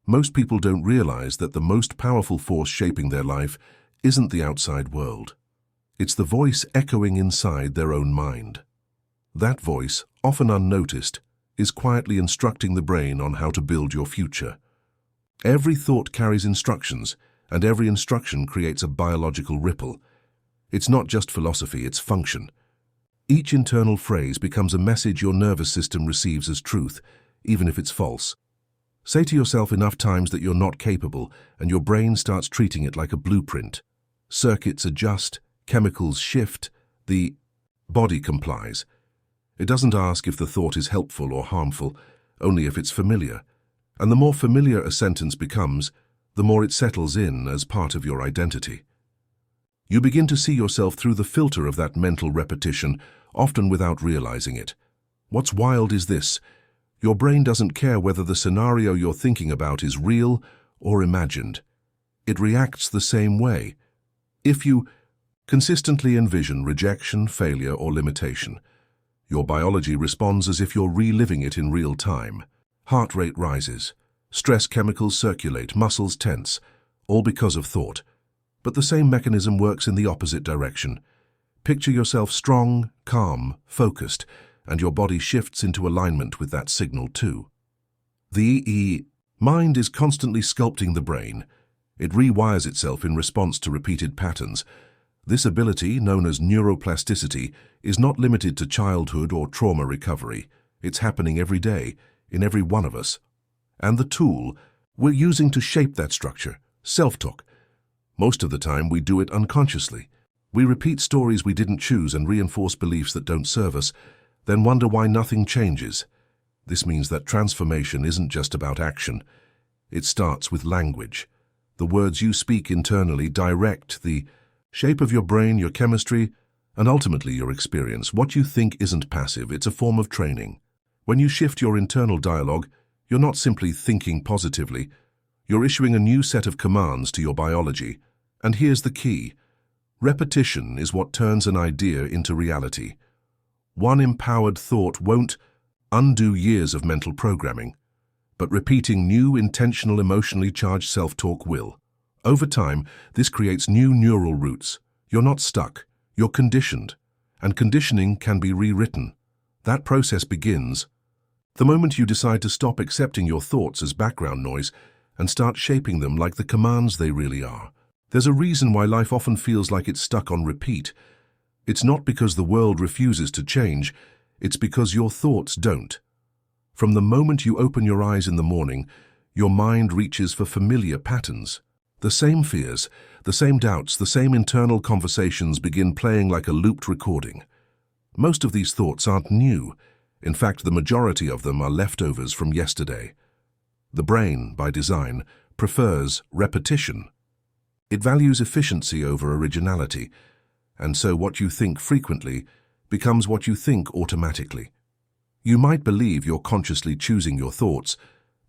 Most people don't realize that the most powerful force shaping their life isn't the outside world. It's the voice echoing inside their own mind. That voice, often unnoticed, is quietly instructing the brain on how to build your future. Every thought carries instructions, and every instruction creates a biological ripple. It's not just philosophy, it's function. Each internal phrase becomes a message your nervous system receives as truth, even if it's false. Say to yourself enough times that you're not capable, and your brain starts treating it like a blueprint. Circuits adjust, chemicals shift, the body complies. It doesn't ask if the thought is helpful or harmful, only if it's familiar. And the more familiar a sentence becomes, the more it settles in as part of your identity. You begin to see yourself through the filter of that mental repetition, often without realizing it. What's wild is this: your brain doesn't care whether the scenario you're thinking about is real or imagined. It reacts the same way. If you consistently envision rejection, failure, or limitation, your biology responds as if you're reliving it in real time. Heart rate rises, stress chemicals circulate, muscles tense, all because of thought. But the same mechanism works in the opposite direction. Picture yourself strong, calm, focused, and your body shifts into alignment with that signal too. The mind is constantly sculpting the brain. It rewires itself in response to repeated patterns. This ability, known as neuroplasticity, is not limited to childhood or trauma recovery. It's happening every day, in every one of us. And the tool we're using to shape that structure, self-talk. Most of the time we do it unconsciously. We repeat stories we didn't choose and reinforce beliefs that don't serve us, then wonder why nothing changes. This means that transformation isn't just about action. It starts with language. The words you speak internally direct the shape of your brain, your chemistry, and ultimately your experience. What you think isn't passive, it's a form of training. When you shift your internal dialogue, you're not simply thinking positively, you're issuing a new set of commands to your biology. And here's the key: repetition is what turns an idea into reality. One empowered thought won't undo years of mental programming, but repeating new, intentional, emotionally charged self-talk will. Over time, this creates new neural roots. You're not stuck, you're conditioned, and conditioning can be rewritten. That process begins the moment you decide to stop accepting your thoughts as background noise and start shaping them like the commands they really are. There's a reason why life often feels like it's stuck on repeat. It's not because the world refuses to change, it's because your thoughts don't. From the moment you open your eyes in the morning, your mind reaches for familiar patterns. The same fears, the same doubts, the same internal conversations begin playing like a looped recording. Most of these thoughts aren't new. In fact, the majority of them are leftovers from yesterday. The brain, by design, prefers repetition. It values efficiency over originality, and so what you think frequently becomes what you think automatically. You might believe you're consciously choosing your thoughts,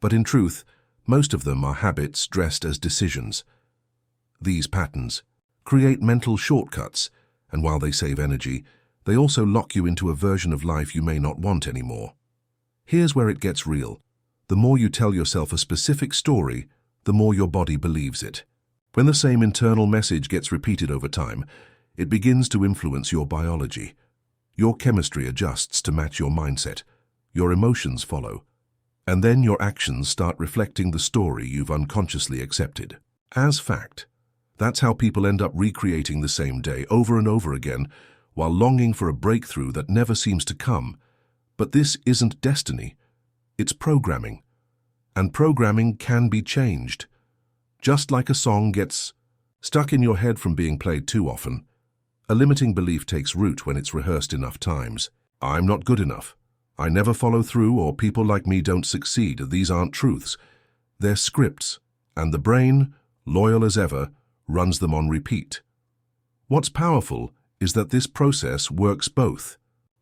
but in truth, most of them are habits dressed as decisions. These patterns create mental shortcuts, and while they save energy, they also lock you into a version of life you may not want anymore. Here's where it gets real. The more you tell yourself a specific story, the more your body believes it. When the same internal message gets repeated over time, it begins to influence your biology. Your chemistry adjusts to match your mindset. Your emotions follow. And then your actions start reflecting the story you've unconsciously accepted as fact. That's how people end up recreating the same day over and over again, while longing for a breakthrough that never seems to come. But this isn't destiny. It's programming. And programming can be changed. Just like a song gets stuck in your head from being played too often, a limiting belief takes root when it's rehearsed enough times. I'm not good enough. I never follow through, or people like me don't succeed. These aren't truths. They're scripts, and the brain, loyal as ever, runs them on repeat. What's powerful is that this process works both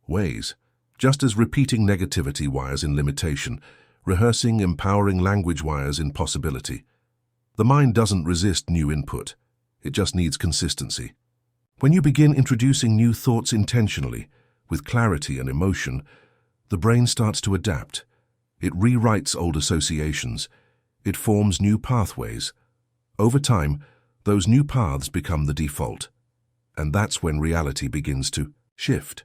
ways. Just as repeating negativity wires in limitation, rehearsing empowering language wires in possibility. The mind doesn't resist new input. It just needs consistency. When you begin introducing new thoughts intentionally, with clarity and emotion, the brain starts to adapt. It rewrites old associations. It forms new pathways. Over time, those new paths become the default. And that's when reality begins to shift.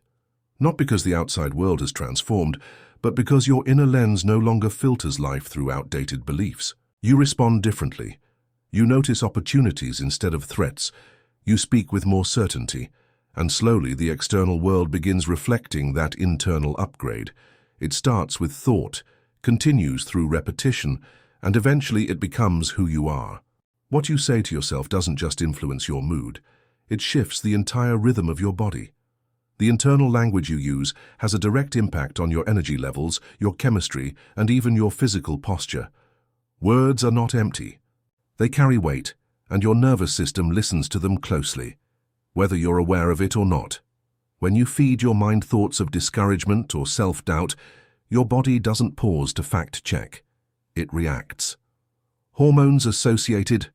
Not because the outside world has transformed, but because your inner lens no longer filters life through outdated beliefs. You respond differently. You notice opportunities instead of threats. You speak with more certainty. And slowly the external world begins reflecting that internal upgrade. It starts with thought, continues through repetition, and eventually it becomes who you are. What you say to yourself doesn't just influence your mood. It shifts the entire rhythm of your body. The internal language you use has a direct impact on your energy levels, your chemistry, and even your physical posture. Words are not empty. They carry weight, and your nervous system listens to them closely, whether you're aware of it or not. When you feed your mind thoughts of discouragement or self-doubt, your body doesn't pause to fact-check. It reacts. Hormones associated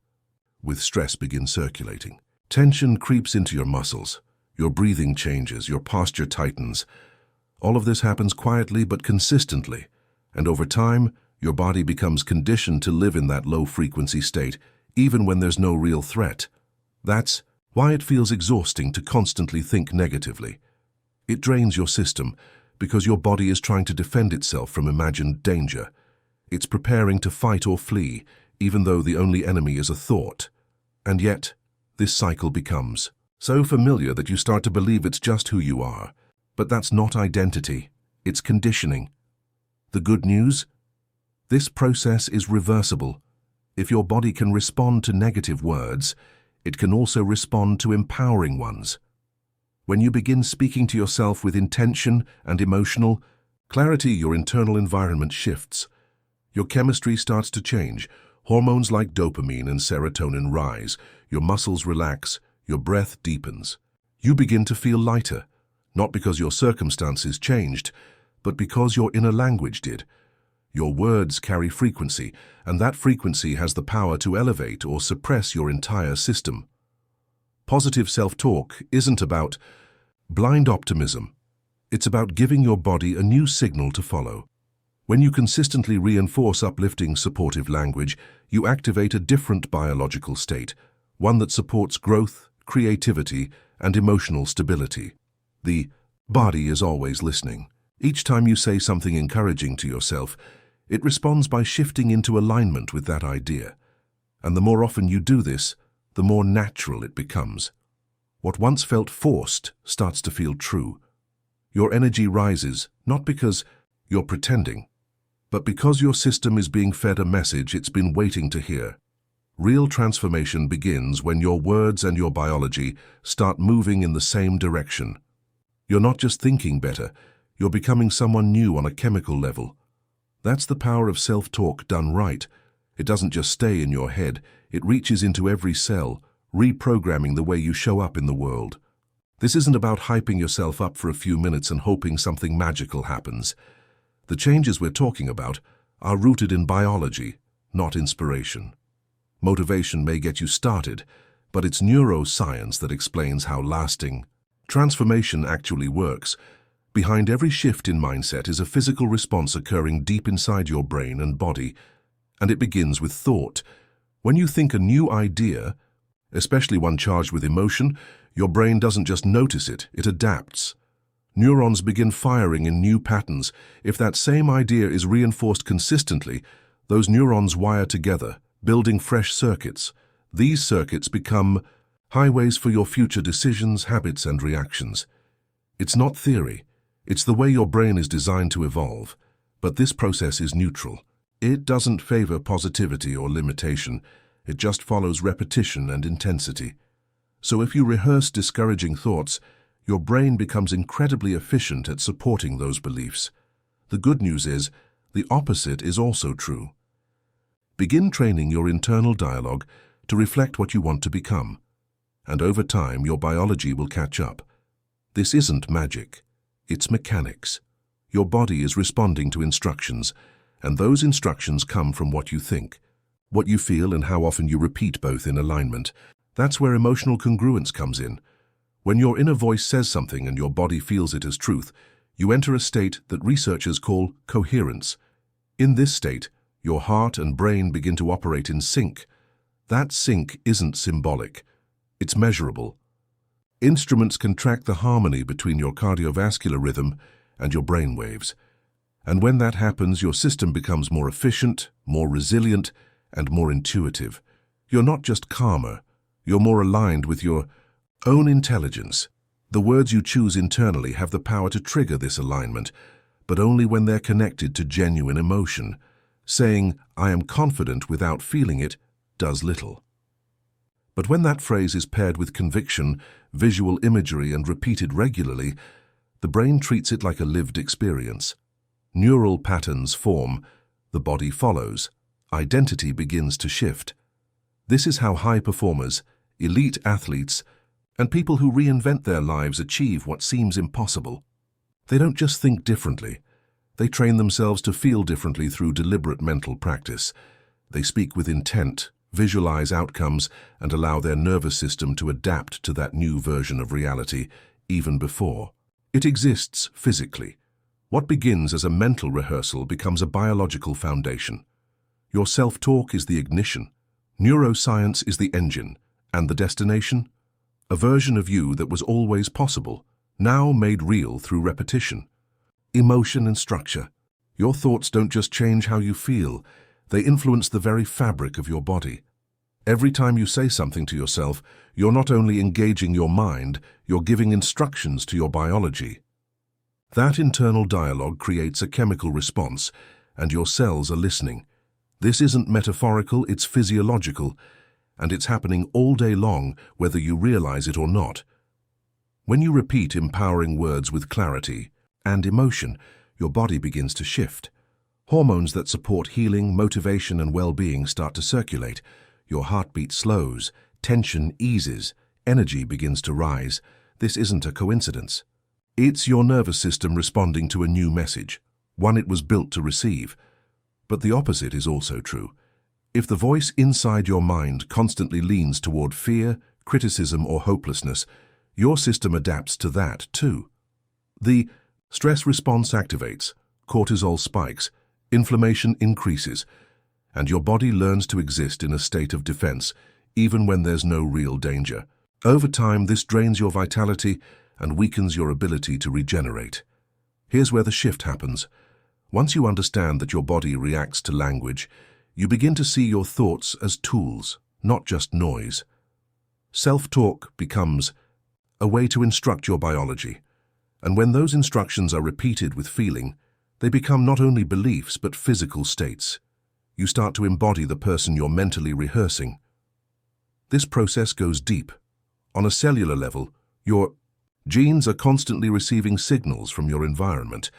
with stress begin circulating. Tension creeps into your muscles. Your breathing changes, your posture tightens. All of this happens quietly but consistently, and over time, your body becomes conditioned to live in that low-frequency state, even when there's no real threat. That's why it feels exhausting to constantly think negatively. It drains your system because your body is trying to defend itself from imagined danger. It's preparing to fight or flee, even though the only enemy is a thought. And yet, this cycle becomes so familiar that you start to believe it's just who you are. But that's not identity, it's conditioning. The good news? This process is reversible. If your body can respond to negative words, it can also respond to empowering ones. When you begin speaking to yourself with intention and emotional clarity, your internal environment shifts. Your chemistry starts to change. Hormones like dopamine and serotonin rise. Your muscles relax. Your breath deepens. You begin to feel lighter, not because your circumstances changed, but because your inner language did. Your words carry frequency, and that frequency has the power to elevate or suppress your entire system. Positive self-talk isn't about blind optimism. It's about giving your body a new signal to follow. When you consistently reinforce uplifting, supportive language, you activate a different biological state, one that supports growth, creativity, and emotional stability. The body is always listening. Each time you say something encouraging to yourself, it responds by shifting into alignment with that idea. And the more often you do this, the more natural it becomes. What once felt forced starts to feel true. Your energy rises, not because you're pretending, but because your system is being fed a message it's been waiting to hear. Real transformation begins when your words and your biology start moving in the same direction. You're not just thinking better, you're becoming someone new on a chemical level. That's the power of self-talk done right. It doesn't just stay in your head, it reaches into every cell, reprogramming the way you show up in the world. This isn't about hyping yourself up for a few minutes and hoping something magical happens. The changes we're talking about are rooted in biology, not inspiration. Motivation may get you started, but it's neuroscience that explains how lasting transformation actually works. Behind every shift in mindset is a physical response occurring deep inside your brain and body, and it begins with thought. When you think a new idea, especially one charged with emotion, your brain doesn't just notice it, it adapts. Neurons begin firing in new patterns. If that same idea is reinforced consistently, those neurons wire together, building fresh circuits. These circuits become highways for your future decisions, habits, and reactions. It's not theory. It's the way your brain is designed to evolve. But this process is neutral. It doesn't favor positivity or limitation. It just follows repetition and intensity. So if you rehearse discouraging thoughts, your brain becomes incredibly efficient at supporting those beliefs. The good news is, the opposite is also true. Begin training your internal dialogue to reflect what you want to become. And over time, your biology will catch up. This isn't magic. It's mechanics. Your body is responding to instructions, and those instructions come from what you think, what you feel, and how often you repeat both in alignment. That's where emotional congruence comes in. When your inner voice says something and your body feels it as truth, you enter a state that researchers call coherence. In this state, Your heart and brain begin to operate in sync. That sync isn't symbolic. It's measurable. Instruments can track the harmony between your cardiovascular rhythm and your brain waves. And when that happens, your system becomes more efficient, more resilient, and more intuitive. You're not just calmer, you're more aligned with your own intelligence. The words you choose internally have the power to trigger this alignment, but only when they're connected to genuine emotion. Saying, "I am confident" without feeling it does little. But when that phrase is paired with conviction, visual imagery, and repeated regularly, the brain treats it like a lived experience. Neural patterns form, the body follows, identity begins to shift. This is how high performers, elite athletes, and people who reinvent their lives achieve what seems impossible. They don't just think differently. They train themselves to feel differently through deliberate mental practice. They speak with intent, visualize outcomes, and allow their nervous system to adapt to that new version of reality even before it exists physically. What begins as a mental rehearsal becomes a biological foundation. Your self-talk is the ignition. Neuroscience is the engine. And the destination? A version of you that was always possible, now made real through repetition. Emotion and structure. Your thoughts don't just change how you feel, they influence the very fabric of your body. Every time you say something to yourself, you're not only engaging your mind, you're giving instructions to your biology. That internal dialogue creates a chemical response, and your cells are listening. This isn't metaphorical, it's physiological, and it's happening all day long, whether you realize it or not. When you repeat empowering words with clarity and emotion, your body begins to shift. Hormones that support healing, motivation, and well-being start to circulate. Your heartbeat slows, tension eases, energy begins to rise. This isn't a coincidence. It's your nervous system responding to a new message, one it was built to receive. But the opposite is also true. If the voice inside your mind constantly leans toward fear, criticism, or hopelessness, your system adapts to that too. The stress response activates, cortisol spikes, inflammation increases, and your body learns to exist in a state of defense, even when there's no real danger. Over time, this drains your vitality and weakens your ability to regenerate. Here's where the shift happens. Once you understand that your body reacts to language, you begin to see your thoughts as tools, not just noise. Self-talk becomes a way to instruct your biology. And when those instructions are repeated with feeling, they become not only beliefs but physical states. You start to embody the person you're mentally rehearsing. This process goes deep. On a cellular level, your genes are constantly receiving signals from your environment,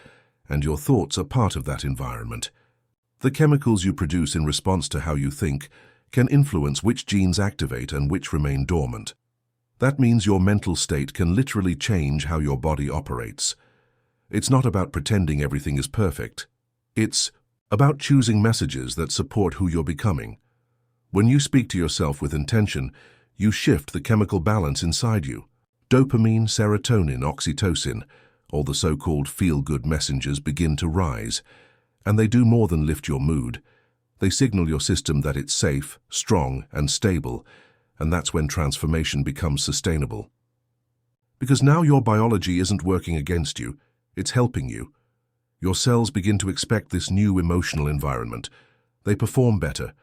and your thoughts are part of that environment. The chemicals you produce in response to how you think can influence which genes activate and which remain dormant. That means your mental state can literally change how your body operates. It's not about pretending everything is perfect. It's about choosing messages that support who you're becoming. When you speak to yourself with intention, you shift the chemical balance inside you. Dopamine, serotonin, oxytocin, all the so-called feel-good messengers begin to rise. And they do more than lift your mood. They signal your system that it's safe, strong, and stable, and that's when transformation becomes sustainable. Because now your biology isn't working against you, it's helping you. Your cells begin to expect this new emotional environment. They perform better,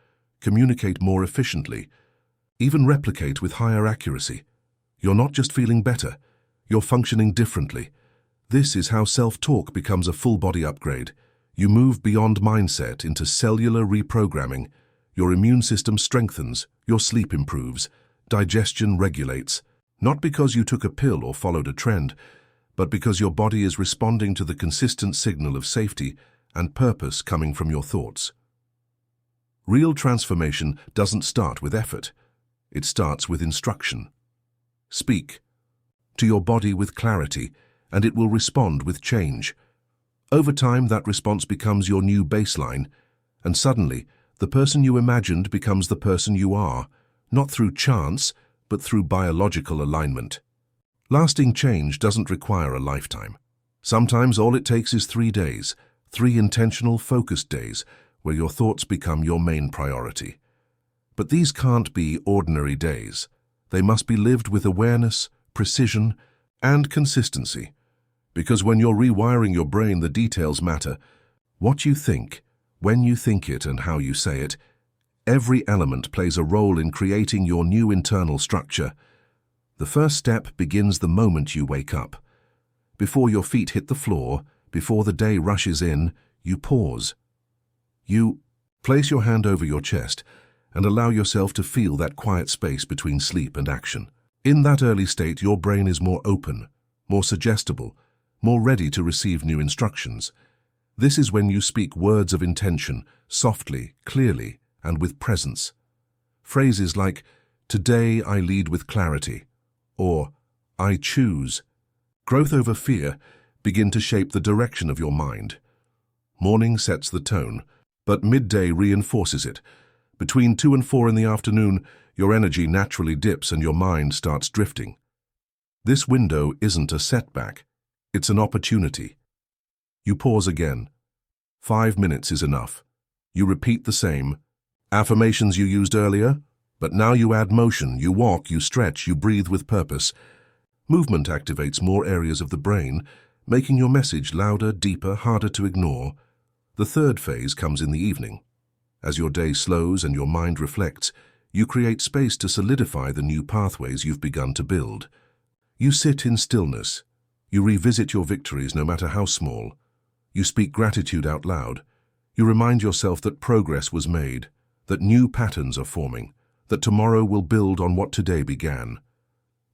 communicate more efficiently, even replicate with higher accuracy. You're not just feeling better, you're functioning differently. This is how self-talk becomes a full-body upgrade. You move beyond mindset into cellular reprogramming. Your immune system strengthens, your sleep improves, digestion regulates, not because you took a pill or followed a trend, but because your body is responding to the consistent signal of safety and purpose coming from your thoughts. Real transformation doesn't start with effort. It starts with instruction. Speak to your body with clarity, and it will respond with change. Over time, that response becomes your new baseline, and suddenly, the person you imagined becomes the person you are, not through chance, but through biological alignment. Lasting change doesn't require a lifetime. Sometimes all it takes is 3 days, 3 intentional, focused days, where your thoughts become your main priority. But these can't be ordinary days. They must be lived with awareness, precision, and consistency. Because when you're rewiring your brain, the details matter. What you think, when you think it, and how you say it, every element plays a role in creating your new internal structure. The first step begins the moment you wake up. Before your feet hit the floor, before the day rushes in, you pause. You place your hand over your chest and allow yourself to feel that quiet space between sleep and action. In that early state, your brain is more open, more suggestible, more ready to receive new instructions. This is when you speak words of intention, softly, clearly, and with presence. Phrases like, "Today I lead with clarity," or "I choose." Growth over fear begin to shape the direction of your mind. Morning sets the tone, but midday reinforces it. Between 2 and 4 in the afternoon, your energy naturally dips and your mind starts drifting. This window isn't a setback, it's an opportunity. You pause again. 5 minutes is enough. You repeat the same affirmations you used earlier, but now you add motion. You walk, you stretch, you breathe with purpose. Movement activates more areas of the brain, making your message louder, deeper, harder to ignore. The third phase comes in the evening. As your day slows and your mind reflects, you create space to solidify the new pathways you've begun to build. You sit in stillness. You revisit your victories, no matter how small. You speak gratitude out loud. You remind yourself that progress was made, that new patterns are forming, that tomorrow will build on what today began.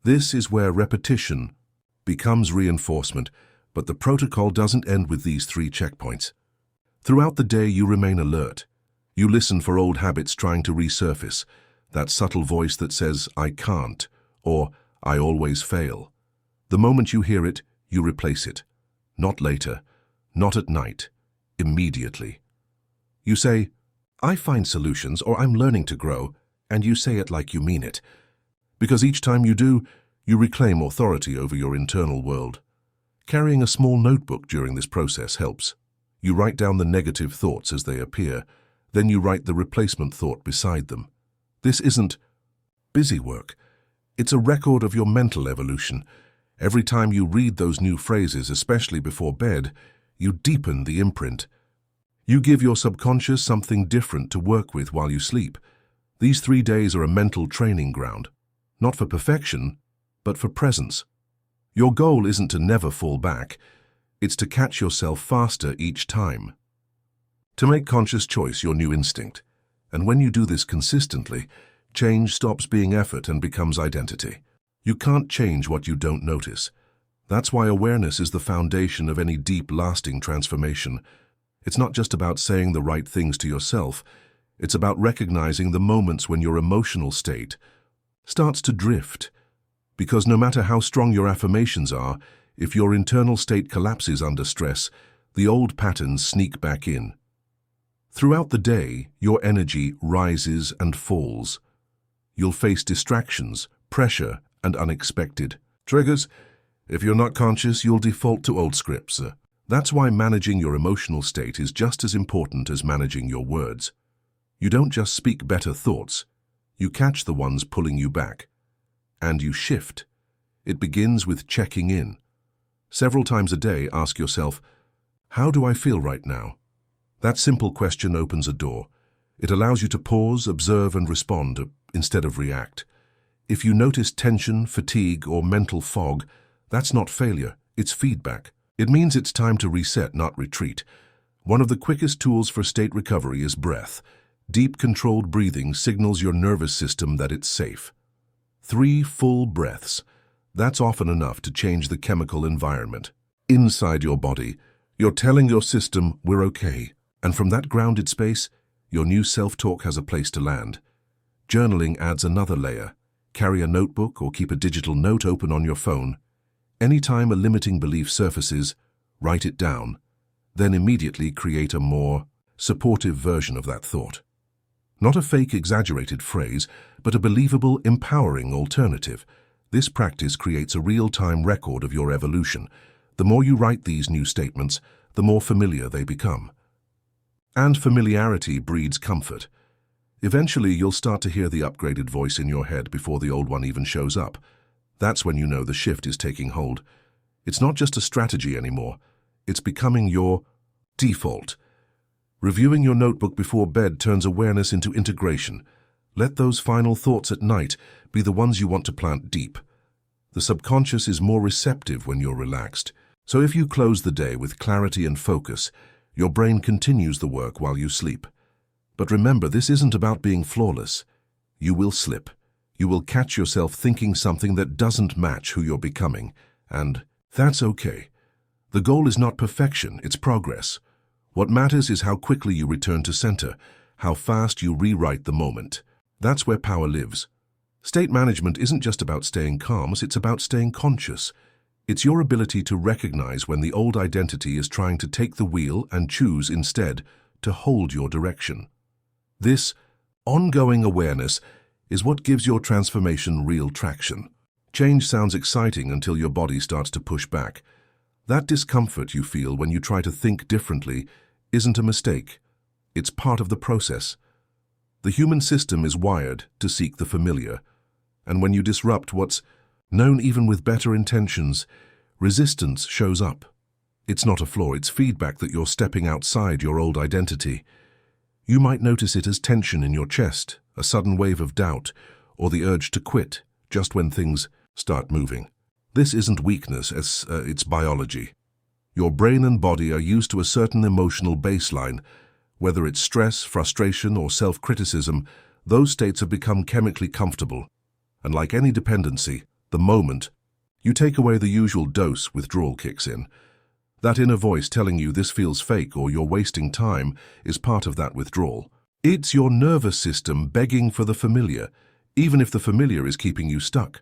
This is where repetition becomes reinforcement, but the protocol doesn't end with these 3 checkpoints. Throughout the day, you remain alert. You listen for old habits trying to resurface, that subtle voice that says, "I can't," or "I always fail." The moment you hear it, you replace it. Not later, not at night, immediately. You say, "I find solutions," or "I'm learning to grow," and you say it like you mean it. Because each time you do, you reclaim authority over your internal world. Carrying a small notebook during this process helps. You write down the negative thoughts as they appear, then you write the replacement thought beside them. This isn't busy work. It's a record of your mental evolution. Every time you read those new phrases, especially before bed, you deepen the imprint. You give your subconscious something different to work with while you sleep. These 3 days are a mental training ground, not for perfection, but for presence. Your goal isn't to never fall back. It's to catch yourself faster each time. To make conscious choice your new instinct. And when you do this consistently, change stops being effort and becomes identity. You can't change what you don't notice. That's why awareness is the foundation of any deep, lasting transformation. It's not just about saying the right things to yourself. It's about recognizing the moments when your emotional state starts to drift. Because no matter how strong your affirmations are, if your internal state collapses under stress, the old patterns sneak back in. Throughout the day, your energy rises and falls. You'll face distractions, pressure, and unexpected triggers. If you're not conscious, you'll default to old scripts. That's why managing your emotional state is just as important as managing your words. You don't just speak better thoughts. You catch the ones pulling you back. And you shift. It begins with checking in. Several times a day, ask yourself, "How do I feel right now?" That simple question opens a door. It allows you to pause, observe, and respond instead of react. If you notice tension, fatigue, or mental fog, that's not failure, it's feedback. It means it's time to reset, not retreat. One of the quickest tools for state recovery is breath. Deep, controlled breathing signals your nervous system that it's safe. 3 full breaths. That's often enough to change the chemical environment. Inside your body, you're telling your system, "We're okay." And from that grounded space, your new self-talk has a place to land. Journaling adds another layer. Carry a notebook or keep a digital note open on your phone. Anytime a limiting belief surfaces, write it down. Then immediately create a more supportive version of that thought. Not a fake, exaggerated phrase, but a believable, empowering alternative. This practice creates a real-time record of your evolution. The more you write these new statements, the more familiar they become. And familiarity breeds comfort. Eventually, you'll start to hear the upgraded voice in your head before the old one even shows up. That's when you know the shift is taking hold. It's not just a strategy anymore. It's becoming your default. Reviewing your notebook before bed turns awareness into integration. Let those final thoughts at night be the ones you want to plant deep. The subconscious is more receptive when you're relaxed. So if you close the day with clarity and focus, your brain continues the work while you sleep. But remember, this isn't about being flawless. You will slip. You will catch yourself thinking something that doesn't match who you're becoming, and that's okay. The goal is not perfection, it's progress. What matters is how quickly you return to center, how fast you rewrite the moment. That's where power lives. State management isn't just about staying calm, it's about staying conscious. It's your ability to recognize when the old identity is trying to take the wheel and choose instead to hold your direction. This ongoing awareness is what gives your transformation real traction. Change sounds exciting until your body starts to push back. That discomfort you feel when you try to think differently isn't a mistake. It's part of the process. The human system is wired to seek the familiar, and when you disrupt what's known even with better intentions, resistance shows up. It's not a flaw, it's feedback that you're stepping outside your old identity. You might notice it as tension in your chest, a sudden wave of doubt, or the urge to quit just when things start moving. This isn't weakness, it's biology. Your brain and body are used to a certain emotional baseline. Whether it's stress, frustration, or self-criticism, those states have become chemically comfortable. And like any dependency, the moment you take away the usual dose, withdrawal kicks in. That inner voice telling you this feels fake or you're wasting time is part of that withdrawal. It's your nervous system begging for the familiar, even if the familiar is keeping you stuck.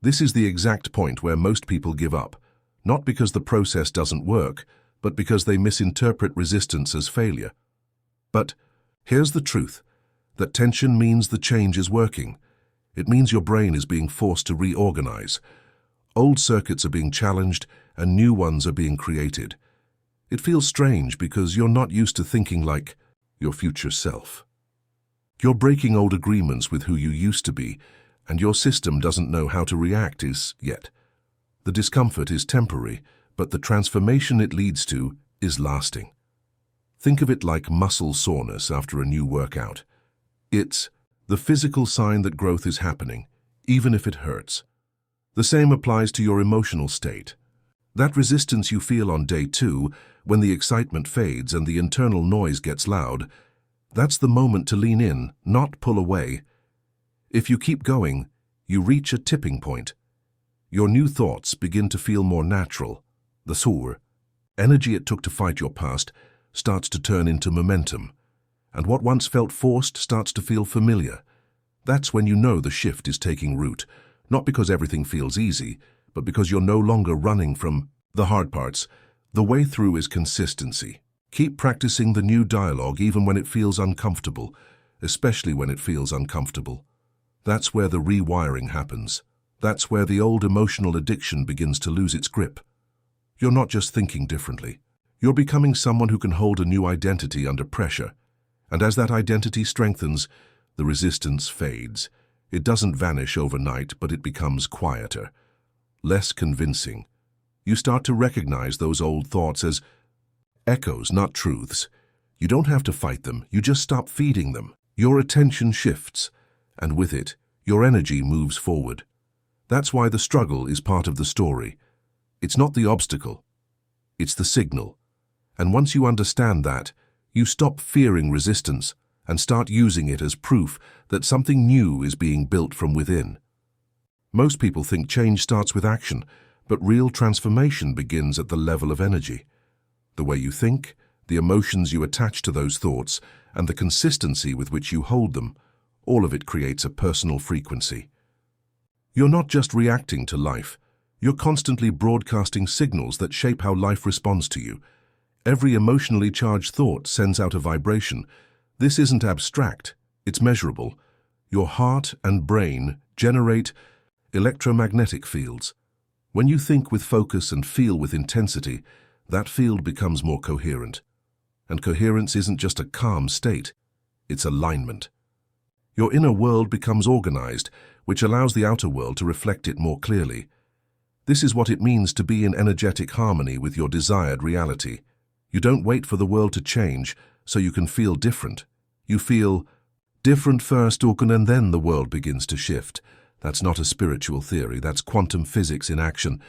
This is the exact point where most people give up, not because the process doesn't work, but because they misinterpret resistance as failure. But here's the truth, that tension means the change is working. It means your brain is being forced to reorganize. Old circuits are being challenged and new ones are being created. It feels strange because you're not used to thinking like your future self. You're breaking old agreements with who you used to be, and your system doesn't know how to react yet. The discomfort is temporary, but the transformation it leads to is lasting. Think of it like muscle soreness after a new workout. It's the physical sign that growth is happening, even if it hurts. The same applies to your emotional state. That resistance you feel on day 2, when the excitement fades and the internal noise gets loud, that's the moment to lean in, not pull away. If you keep going, you reach a tipping point. Your new thoughts begin to feel more natural. The sur, energy it took to fight your past, starts to turn into momentum. And what once felt forced starts to feel familiar. That's when you know the shift is taking root. Not because everything feels easy, but because you're no longer running from the hard parts. The way through is consistency. Keep practicing the new dialogue even when it feels uncomfortable, especially when it feels uncomfortable. That's where the rewiring happens. That's where the old emotional addiction begins to lose its grip. You're not just thinking differently. You're becoming someone who can hold a new identity under pressure. And as that identity strengthens, the resistance fades. It doesn't vanish overnight, but it becomes quieter, less convincing. You start to recognize those old thoughts as echoes, not truths. You don't have to fight them, you just stop feeding them. Your attention shifts, and with it, your energy moves forward. That's why the struggle is part of the story. It's not the obstacle, it's the signal. And once you understand that, you stop fearing resistance and start using it as proof that something new is being built from within. Most people think change starts with action, but real transformation begins at the level of energy. The way you think, the emotions you attach to those thoughts, and the consistency with which you hold them, all of it creates a personal frequency. You're not just reacting to life, you're constantly broadcasting signals that shape how life responds to you. Every emotionally charged thought sends out a vibration. This isn't abstract, it's measurable. Your heart and brain generate electromagnetic fields. When you think with focus and feel with intensity, that field becomes more coherent. And coherence isn't just a calm state, it's alignment. Your inner world becomes organized, which allows the outer world to reflect it more clearly. This is what it means to be in energetic harmony with your desired reality. You don't wait for the world to change so you can feel different. You feel different first, and then the world begins to shift. That's not a spiritual theory, that's quantum physics in action.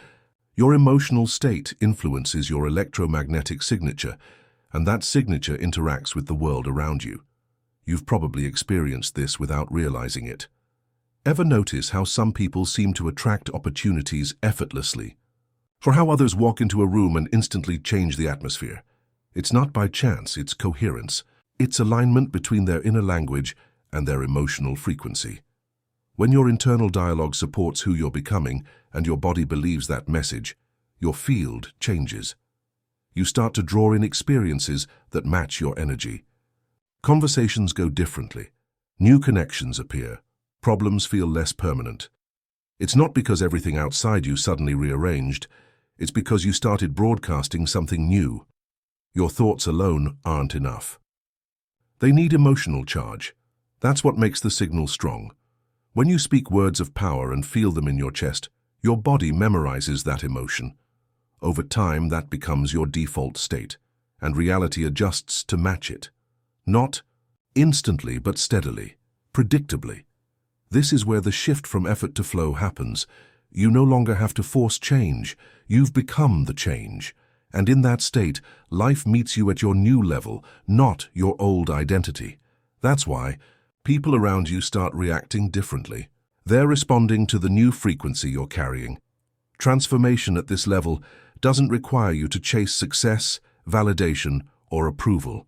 Your emotional state influences your electromagnetic signature, and that signature interacts with the world around you. You've probably experienced this without realizing it. Ever notice how some people seem to attract opportunities effortlessly? Or how others walk into a room and instantly change the atmosphere? It's not by chance, it's coherence. It's alignment between their inner language and their emotional frequency. When your internal dialogue supports who you're becoming and your body believes that message, your field changes. You start to draw in experiences that match your energy. Conversations go differently. New connections appear. Problems feel less permanent. It's not because everything outside you suddenly rearranged. It's because you started broadcasting something new. Your thoughts alone aren't enough. They need emotional charge. That's what makes the signal strong. When you speak words of power and feel them in your chest, your body memorizes that emotion. Over time, that becomes your default state, and reality adjusts to match it. Not instantly, but steadily, predictably. This is where the shift from effort to flow happens. You no longer have to force change. You've become the change. And in that state, life meets you at your new level, not your old identity. That's why people around you start reacting differently. They're responding to the new frequency you're carrying. Transformation at this level doesn't require you to chase success, validation, or approval.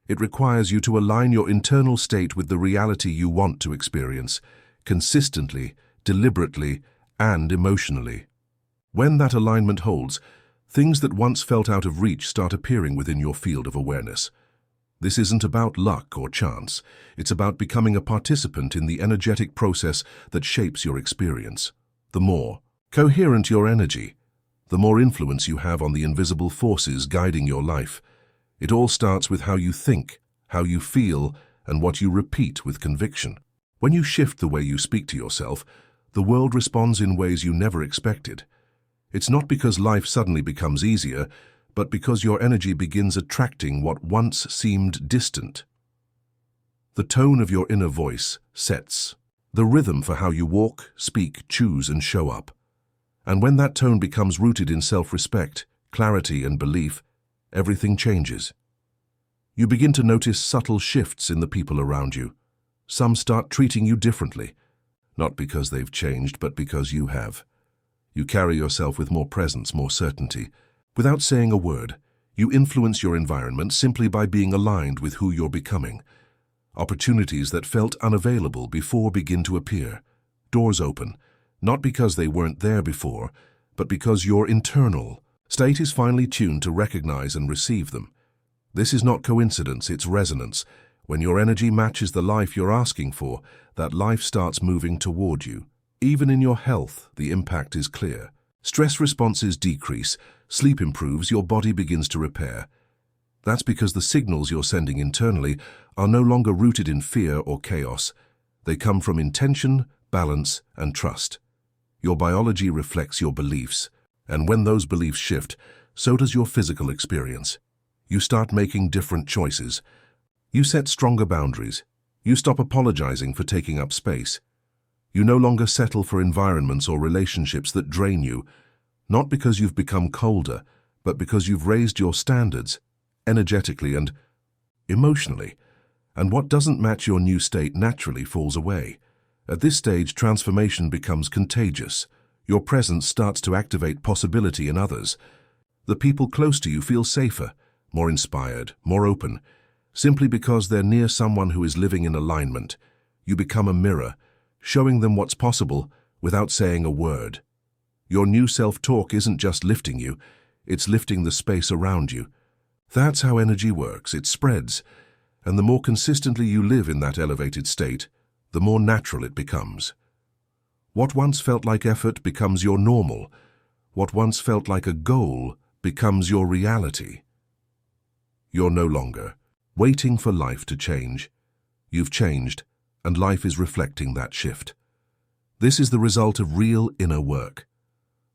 It requires you to align your internal state with the reality you want to experience, consistently, deliberately, and emotionally. When that alignment holds, things that once felt out of reach start appearing within your field of awareness. This isn't about luck or chance. It's about becoming a participant in the energetic process that shapes your experience. The more coherent your energy, the more influence you have on the invisible forces guiding your life. It all starts with how you think, how you feel, and what you repeat with conviction. When you shift the way you speak to yourself, the world responds in ways you never expected. It's not because life suddenly becomes easier, but because your energy begins attracting what once seemed distant. The tone of your inner voice sets the rhythm for how you walk, speak, choose, and show up. And when that tone becomes rooted in self-respect, clarity, and belief, everything changes. You begin to notice subtle shifts in the people around you. Some start treating you differently, not because they've changed, but because you have. You carry yourself with more presence, more certainty. Without saying a word, you influence your environment simply by being aligned with who you're becoming. Opportunities that felt unavailable before begin to appear. Doors open, not because they weren't there before, but because your internal state is finally tuned to recognize and receive them. This is not coincidence, it's resonance. When your energy matches the life you're asking for, that life starts moving toward you. Even in your health, the impact is clear. Stress responses decrease, sleep improves, your body begins to repair. That's because the signals you're sending internally are no longer rooted in fear or chaos. They come from intention, balance, and trust. Your biology reflects your beliefs, and when those beliefs shift, so does your physical experience. You start making different choices. You set stronger boundaries. You stop apologizing for taking up space. You no longer settle for environments or relationships that drain you, not because you've become colder, but because you've raised your standards, energetically and emotionally. And what doesn't match your new state naturally falls away. At this stage, transformation becomes contagious. Your presence starts to activate possibility in others. The people close to you feel safer, more inspired, more open. Simply because they're near someone who is living in alignment, you become a mirror, showing them what's possible without saying a word. Your new self-talk isn't just lifting you, it's lifting the space around you. That's how energy works, it spreads, and the more consistently you live in that elevated state, the more natural it becomes. What once felt like effort becomes your normal. What once felt like a goal becomes your reality. You're no longer waiting for life to change. You've changed, and life is reflecting that shift. This is the result of real inner work.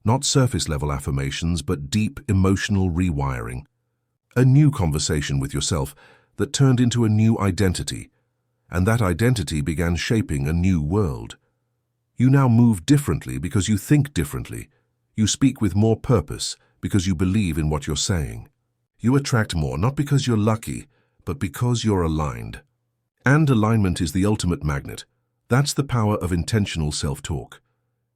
Not surface-level affirmations, but deep emotional rewiring. A new conversation with yourself that turned into a new identity, and that identity began shaping a new world. You now move differently because you think differently. You speak with more purpose because you believe in what you're saying. You attract more not because you're lucky, but because you're aligned. And alignment is the ultimate magnet. That's the power of intentional self-talk.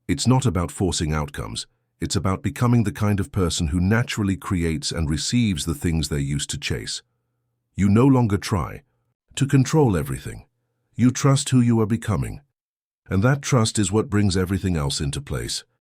It's not about forcing outcomes. It's about becoming the kind of person who naturally creates and receives the things they used to chase. You no longer try to control everything. You trust who you are becoming. And that trust is what brings everything else into place.